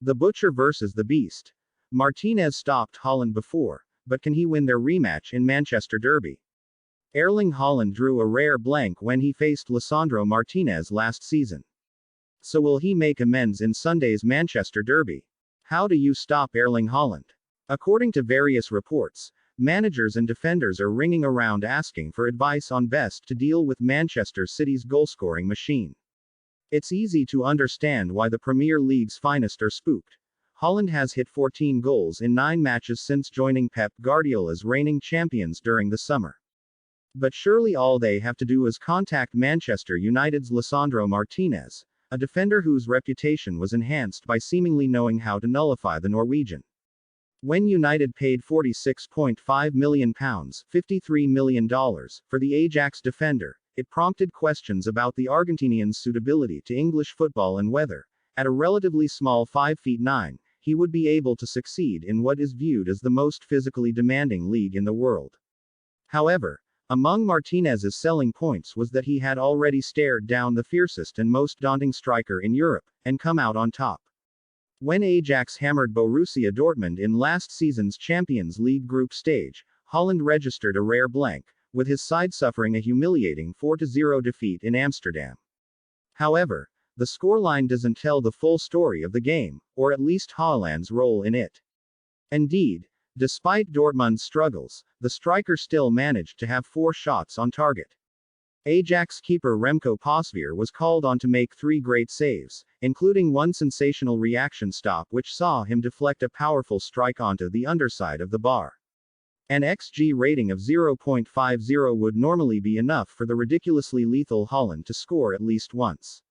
The Butcher versus the Beast. Martinez stopped Haaland before, but can he win their rematch in Manchester Derby? Erling Haaland drew a rare blank when he faced Lisandro Martinez last season. So will he make amends in Sunday's Manchester Derby? How do you stop Erling Haaland? According to various reports, managers and defenders are ringing around asking for advice on best to deal with Manchester City's goalscoring machine. It's easy to understand why the Premier League's finest are spooked. Haaland has hit 14 goals in 9 matches since joining Pep Guardiola's reigning champions during the summer. But surely all they have to do is contact Manchester United's Lisandro Martinez, a defender whose reputation was enhanced by seemingly knowing how to nullify the Norwegian. When United paid £46.5 million, $53 million, for the Ajax defender, it prompted questions about the Argentinian's suitability to English football and whether, at a relatively small 5'9", he would be able to succeed in what is viewed as the most physically demanding league in the world. However, among Martinez's selling points was that he had already stared down the fiercest and most daunting striker in Europe, and come out on top. When Ajax hammered Borussia Dortmund in last season's Champions League group stage, Haaland registered a rare blank, with his side suffering a humiliating 4-0 defeat in Amsterdam. However, the scoreline doesn't tell the full story of the game, or at least Haaland's role in it. Indeed, despite Dortmund's struggles, the striker still managed to have 4 shots on target. Ajax keeper Remco Pasveer was called on to make 3 great saves, including one sensational reaction stop which saw him deflect a powerful strike onto the underside of the bar. An XG rating of 0.50 would normally be enough for the ridiculously lethal Haaland to score at least once.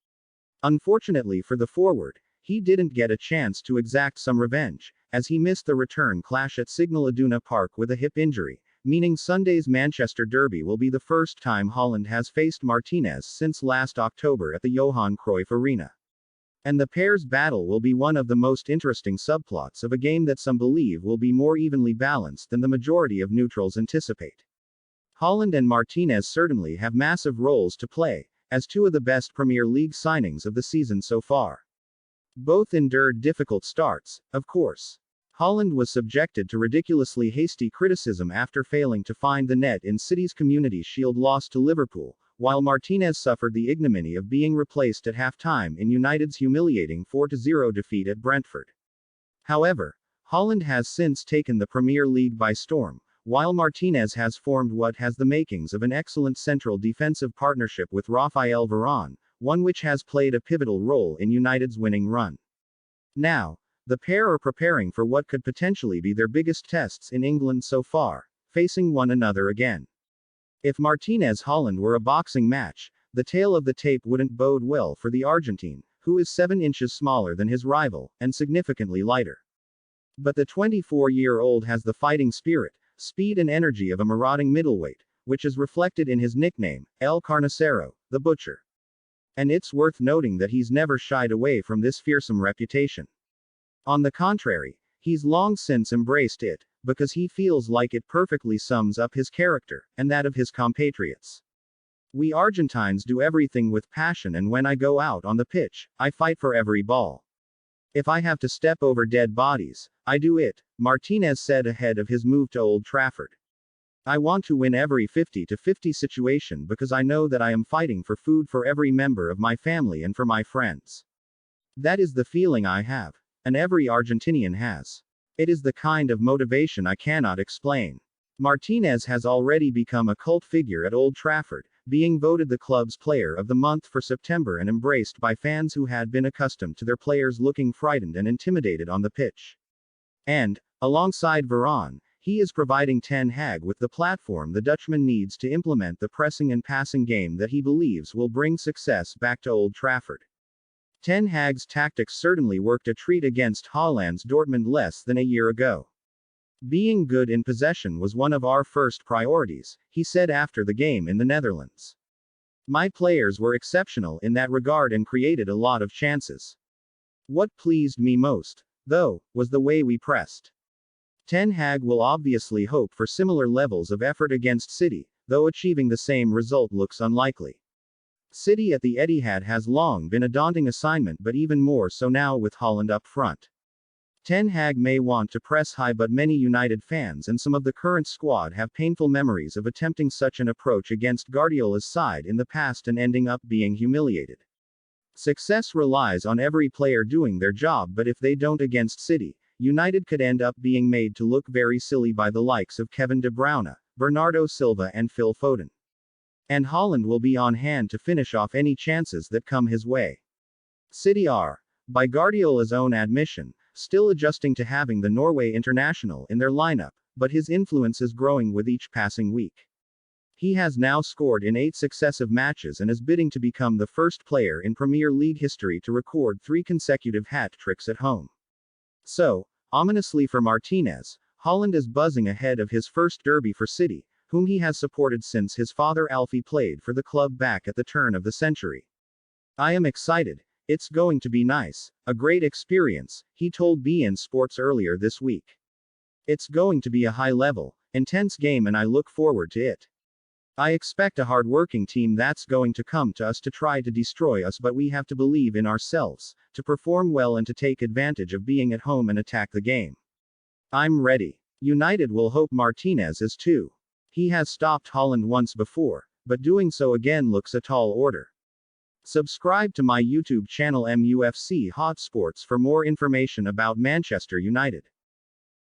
Unfortunately for the forward, he didn't get a chance to exact some revenge, as he missed the return clash at Signal Iduna Park with a hip injury, meaning Sunday's Manchester Derby will be the first time Haaland has faced Martinez since last October at the Johan Cruyff Arena. And the pair's battle will be one of the most interesting subplots of a game that some believe will be more evenly balanced than the majority of neutrals anticipate. Haaland and Martinez certainly have massive roles to play, as 2 of the best Premier League signings of the season so far. Both endured difficult starts, of course. Haaland was subjected to ridiculously hasty criticism after failing to find the net in City's Community Shield loss to Liverpool, while Martinez suffered the ignominy of being replaced at half-time in United's humiliating 4-0 defeat at Brentford. However, Haaland has since taken the Premier League by storm, while Martinez has formed what has the makings of an excellent central defensive partnership with Raphael Varane, one which has played a pivotal role in United's winning run. Now, the pair are preparing for what could potentially be their biggest tests in England so far, facing one another again. If Martinez-Haaland were a boxing match, the tale of the tape wouldn't bode well for the Argentine, who is 7 inches smaller than his rival, and significantly lighter. But the 24-year-old has the fighting spirit, speed and energy of a marauding middleweight, which is reflected in his nickname, El Carnicero, the Butcher. And it's worth noting that he's never shied away from this fearsome reputation. On the contrary, he's long since embraced it, because he feels like it perfectly sums up his character, and that of his compatriots. We Argentines do everything with passion, and when I go out on the pitch, I fight for every ball. If I have to step over dead bodies, I do it, Martinez said ahead of his move to Old Trafford. I want to win every 50-50 situation because I know that I am fighting for food for every member of my family and for my friends. That is the feeling I have. And every Argentinian has. It is the kind of motivation I cannot explain. Martinez has already become a cult figure at Old Trafford, being voted the club's player of the month for September and embraced by fans who had been accustomed to their players looking frightened and intimidated on the pitch. And, alongside Varane, he is providing Ten Hag with the platform the Dutchman needs to implement the pressing and passing game that he believes will bring success back to Old Trafford. Ten Hag's tactics certainly worked a treat against Haaland's Dortmund less than a year ago. Being good in possession was one of our first priorities, he said after the game in the Netherlands. My players were exceptional in that regard and created a lot of chances. What pleased me most, though, was the way we pressed. Ten Hag will obviously hope for similar levels of effort against City, though achieving the same result looks unlikely. City at the Etihad has long been a daunting assignment, but even more so now with Haaland up front. Ten Hag may want to press high, but many United fans and some of the current squad have painful memories of attempting such an approach against Guardiola's side in the past and ending up being humiliated. Success relies on every player doing their job, but if they don't against City, United could end up being made to look very silly by the likes of Kevin De Bruyne, Bernardo Silva and Phil Foden. And Haaland will be on hand to finish off any chances that come his way. City are, by Guardiola's own admission, still adjusting to having the Norway international in their lineup, but his influence is growing with each passing week. He has now scored in 8 successive matches and is bidding to become the first player in Premier League history to record 3 consecutive hat-tricks at home. So, ominously for Martinez, Haaland is buzzing ahead of his first derby for City, whom he has supported since his father Alfie played for the club back at the turn of the century. "I am excited. It's going to be nice. A great experience," he told beIN Sports earlier this week. "It's going to be a high-level, intense game and I look forward to it. I expect a hard-working team that's going to come to us to try to destroy us, but we have to believe in ourselves, to perform well and to take advantage of being at home and attack the game. I'm ready." United will hope Martinez is too. He has stopped Haaland once before, but doing so again looks a tall order. Subscribe to my YouTube channel MUFC Hot Sports for more information about Manchester United.